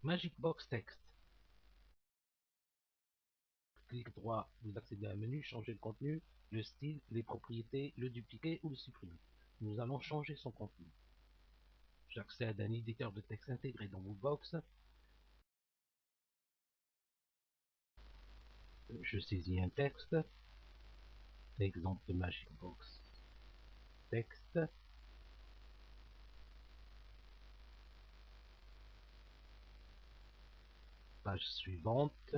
Magic Box Text. Clic droit, vous accédez à un menu, changer le contenu, le style, les propriétés, le dupliquer ou le supprimer. Nous allons changer son contenu. J'accède à un éditeur de texte intégré dans Woodbox. Je saisis un texte. Exemple de Magic Box Texte. Page suivante.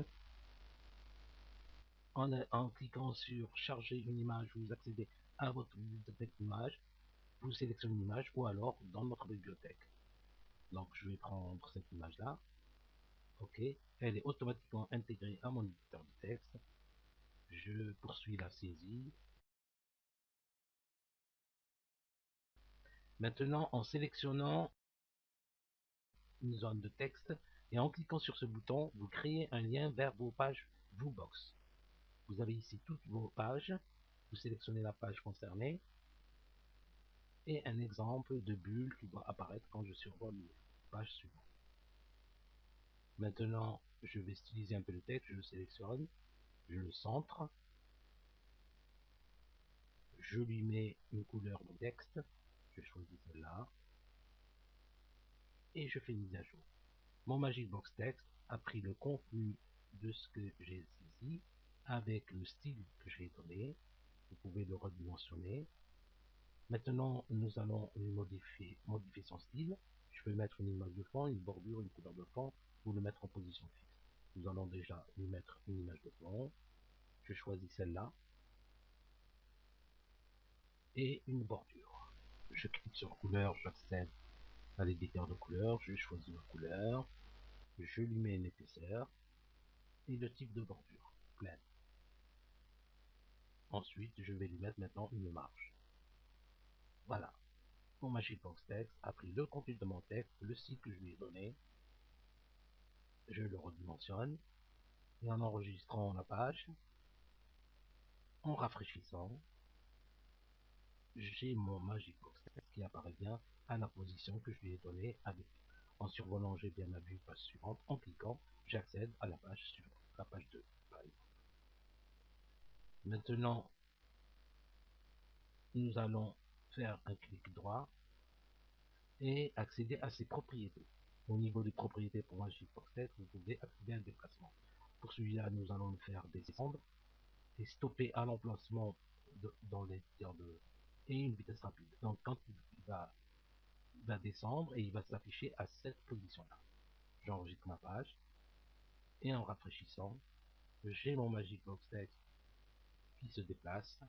En cliquant sur charger une image, vous accédez à votre bibliothèque d'image, vous sélectionnez une image ou alors dans notre bibliothèque. Donc je vais prendre cette image là. Ok, elle est automatiquement intégrée à mon éditeur de texte. Je poursuis la saisie. Maintenant, en sélectionnant une zone de texte et en cliquant sur ce bouton, vous créez un lien vers vos pages Woodbox. Vous avez ici toutes vos pages. Vous sélectionnez la page concernée et un exemple de bulle qui doit apparaître quand je survole la page suivante. Maintenant, je vais styliser un peu le texte, je le sélectionne, je le centre, je lui mets une couleur de texte, je choisis celle-là, et je fais une mise à jour. Mon Magic Box Text a pris le contenu de ce que j'ai saisi avec le style que j'ai donné. Vous pouvez le redimensionner. Maintenant, nous allons modifier son style. Je peux mettre une image de fond, une bordure, une couleur de fond, ou le mettre en position fixe. Nous allons déjà lui mettre une image de fond. Je choisis celle-là et une bordure. Je clique sur couleur, j'accède à l'éditeur de couleurs, je choisis ma couleur, je lui mets une épaisseur et le type de bordure, pleine. Ensuite, je vais lui mettre maintenant une marge. Voilà. Mon Magic Box Text a pris le contenu de mon texte, le style que je lui ai donné, je le redimensionne, et en enregistrant la page, en rafraîchissant, j'ai mon Magic Box Text qui apparaît bien à la position que je lui ai donnée avec. En survolant, j'ai bien ma vue page suivante. En cliquant, j'accède à la page suivante, la page 2, par exemple. Maintenant, nous allons faire un clic droit et accéder à ses propriétés. Au niveau des propriétés pour Magic Box Text, vous pouvez accéder à un déplacement. Pour celui-là, nous allons le faire descendre et stopper à l'emplacement dans l'éditeur de et une vitesse rapide. Donc quand il va descendre et il va s'afficher à cette position-là. J'enregistre ma page et en rafraîchissant, j'ai mon Magic Box Text qui se déplace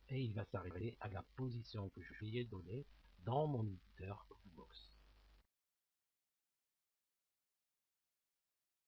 et il va s'arrêter à la position que je lui ai donnée dans mon éditeur Woodbox.